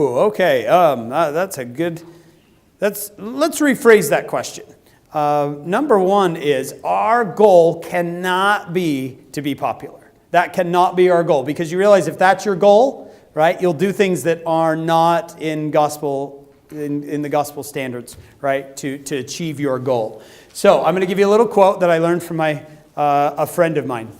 Ooh, okay. That's a good. Let's rephrase that question. Number one is our goal cannot be to be popular. That cannot be our goal, because you realize if that's your goal, right, you'll do things that are not in the gospel standards, right, to achieve your goal. So I'm going to give you a little quote that I learned from a friend of mine.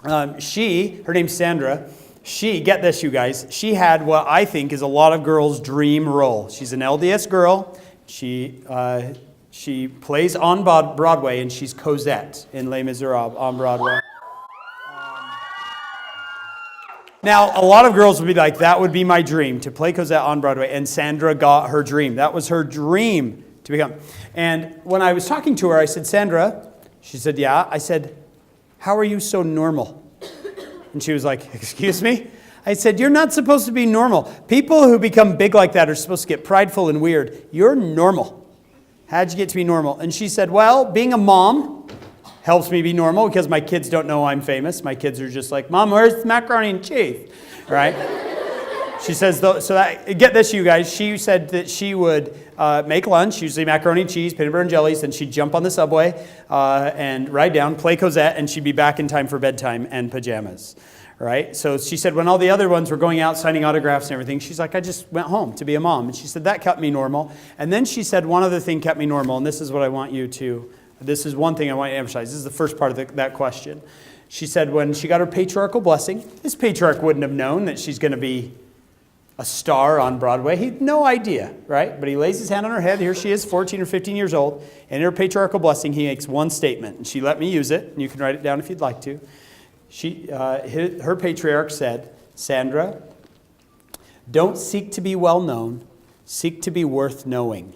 Her name's Sandra. Get this, you guys, she had what I think is a lot of girls' dream role. She's an LDS girl. She plays on Broadway, and she's Cosette in Les Miserables on Broadway. Now, a lot of girls would be like, that would be my dream, to play Cosette on Broadway. And Sandra got her dream. That was her dream to become. And when I was talking to her, I said, Sandra, she said, yeah. I said, how are you so normal? And she was like, excuse me? I said, you're not supposed to be normal. People who become big like that are supposed to get prideful and weird. You're normal. How'd you get to be normal? And she said, well, being a mom helps me be normal because my kids don't know I'm famous. My kids are just like, Mom, where's the macaroni and cheese? Right? She says, get this, you guys. She said that she would make lunch, usually macaroni and cheese, peanut butter and jellies, and she'd jump on the subway and ride down, play Cosette, and she'd be back in time for bedtime and pajamas. Right? So she said when all the other ones were going out signing autographs and everything, she's like, I just went home to be a mom. And she said that kept me normal. And then she said one other thing kept me normal, and this is one thing I want you to emphasize. This is the first part of that question. She said when she got her patriarchal blessing, this patriarch wouldn't have known that she's going to be a star on Broadway. He had no idea, right? But he lays his hand on her head. Here she is, 14 or 15 years old. And in her patriarchal blessing, he makes one statement. And she let me use it. And you can write it down if you'd like to. Her patriarch said, Sandra, don't seek to be well known. Seek to be worth knowing.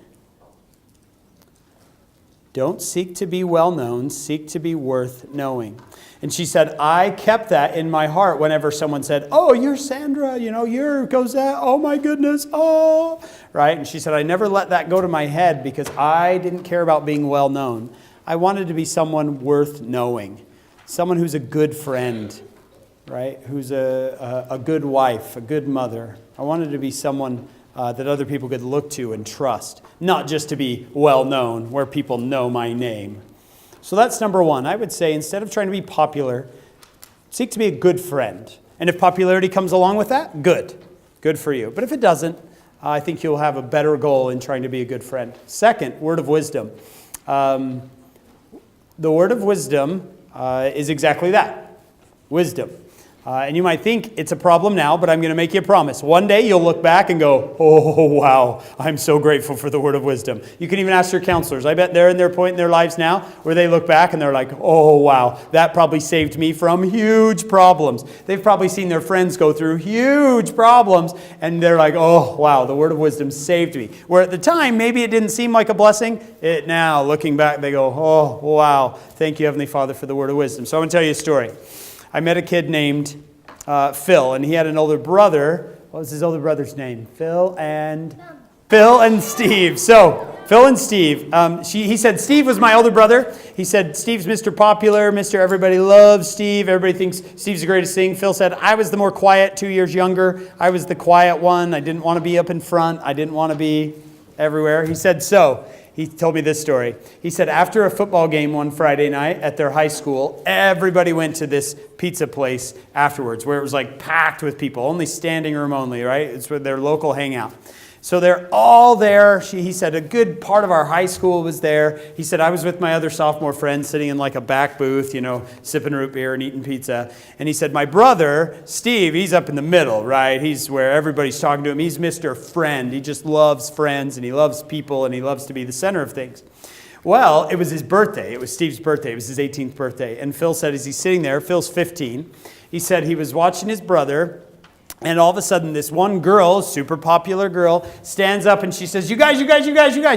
Don't seek to be well known. Seek to be worth knowing. And she said, I kept that in my heart whenever someone said, oh, you're Sandra, you're Cosette, oh my goodness, oh. Right? And she said, I never let that go to my head because I didn't care about being well known. I wanted to be someone worth knowing. Someone who's a good friend, right? Who's a good wife, a good mother. I wanted to be someone that other people could look to and trust. Not just to be well known, where people know my name. So that's number one. I would say instead of trying to be popular, seek to be a good friend. And if popularity comes along with that, good. Good for you. But if it doesn't, I think you'll have a better goal in trying to be a good friend. Second, word of wisdom. The word of wisdom is exactly that, wisdom. And you might think it's a problem now, but I'm going to make you a promise. One day you'll look back and go, oh, wow, I'm so grateful for the word of wisdom. You can even ask your counselors. I bet they're in their point in their lives now where they look back and they're like, oh, wow, that probably saved me from huge problems. They've probably seen their friends go through huge problems, and they're like, oh, wow, the word of wisdom saved me. Where at the time, maybe it didn't seem like a blessing. Now, looking back, they go, oh, wow, thank you, Heavenly Father, for the word of wisdom. So I'm going to tell you a story. I met a kid named Phil, and he had an older brother. What was his older brother's name? Phil and Steve. So, Phil and Steve. He said Steve was my older brother. He said Steve's Mr. Popular, Mr. Everybody loves Steve. Everybody thinks Steve's the greatest thing. Phil said, I was the more quiet, 2 years younger. I was the quiet one. I didn't want to be up in front. I didn't want to be everywhere. He said so. He told me this story. He said after a football game one Friday night at their high school, everybody went to this pizza place afterwards where it was like packed with people, only standing room only, right? It's their local hangout. So they're all there. He said a good part of our high school was there. He said I was with my other sophomore friends sitting in like a back booth, sipping root beer and eating pizza. And he said my brother, Steve, he's up in the middle, right? He's where everybody's talking to him. He's Mr. Friend. He just loves friends and he loves people and he loves to be the center of things. Well, it was his birthday. It was Steve's birthday. It was his 18th birthday. And Phil said as he's sitting there, Phil's 15, he said he was watching his brother. And all of a sudden, this one girl, super popular girl, stands up and she says, you guys,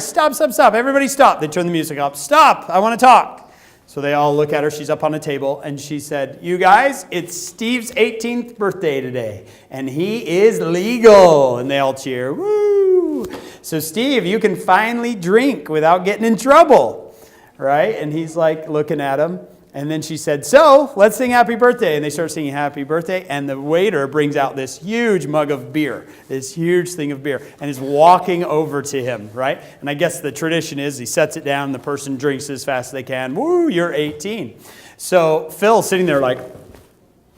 stop. Everybody stop. They turn the music up. Stop. I want to talk. So they all look at her. She's up on a table. And she said, you guys, it's Steve's 18th birthday today. And he is legal. And they all cheer. Woo. So Steve, you can finally drink without getting in trouble. Right? And he's like looking at him. And then she said, so let's sing happy birthday. And they start singing happy birthday. And the waiter brings out this huge mug of beer, this huge thing of beer, and is walking over to him, right? And I guess the tradition is he sets it down. The person drinks as fast as they can. Woo, you're 18. So Phil's sitting there like,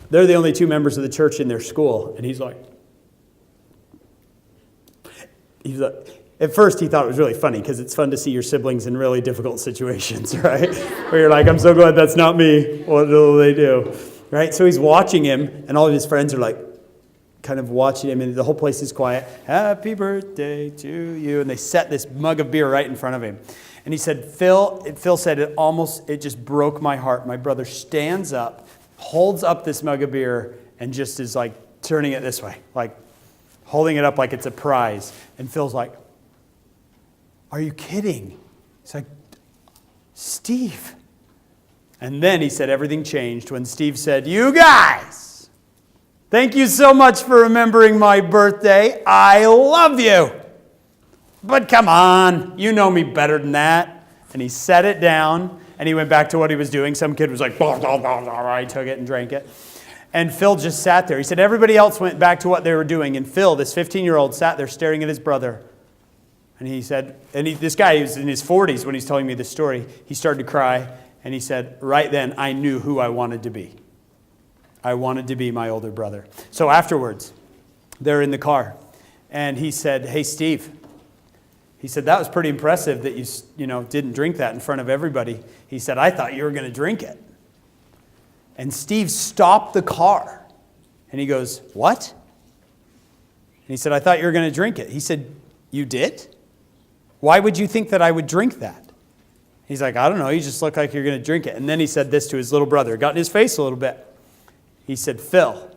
they're the only two members of the church in their school. And he's like, at first he thought it was really funny because it's fun to see your siblings in really difficult situations, right? Where you're like, I'm so glad that's not me. What do they do? Right? So he's watching him, and all of his friends are like kind of watching him, and the whole place is quiet. Happy birthday to you. And they set this mug of beer right in front of him. And he said, Phil said, it just broke my heart. My brother stands up, holds up this mug of beer, and just is like turning it this way, like holding it up like it's a prize. And Phil's like, are you kidding? He's like, Steve. And then he said everything changed when Steve said, you guys, thank you so much for remembering my birthday. I love you. But come on, you know me better than that. And he set it down, and he went back to what he was doing. Some kid was like, blah, blah, blah, blah. He took it and drank it. And Phil just sat there. He said everybody else went back to what they were doing. And Phil, this 15-year-old, sat there staring at his brother. And he said, this guy, he was in his 40s when he's telling me this story. He started to cry, and he said, right then, I knew who I wanted to be. I wanted to be my older brother. So afterwards, they're in the car, and he said, hey, Steve. He said, that was pretty impressive that you didn't drink that in front of everybody. He said, I thought you were going to drink it. And Steve stopped the car, and he goes, what? And he said, I thought you were going to drink it. He said, you did? Why would you think that I would drink that? He's like, I don't know. You just look like you're going to drink it. And then he said this to his little brother. Got in his face a little bit. He said, Phil,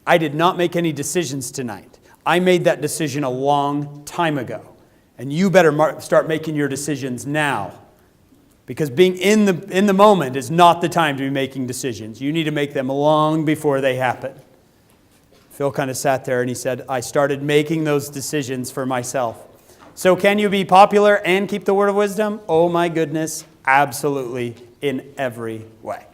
I did not make any decisions tonight. I made that decision a long time ago. And you better start making your decisions now. Because being in the moment is not the time to be making decisions. You need to make them long before they happen. Phil kind of sat there and he said, I started making those decisions for myself. So can you be popular and keep the word of wisdom? Oh my goodness, absolutely, in every way.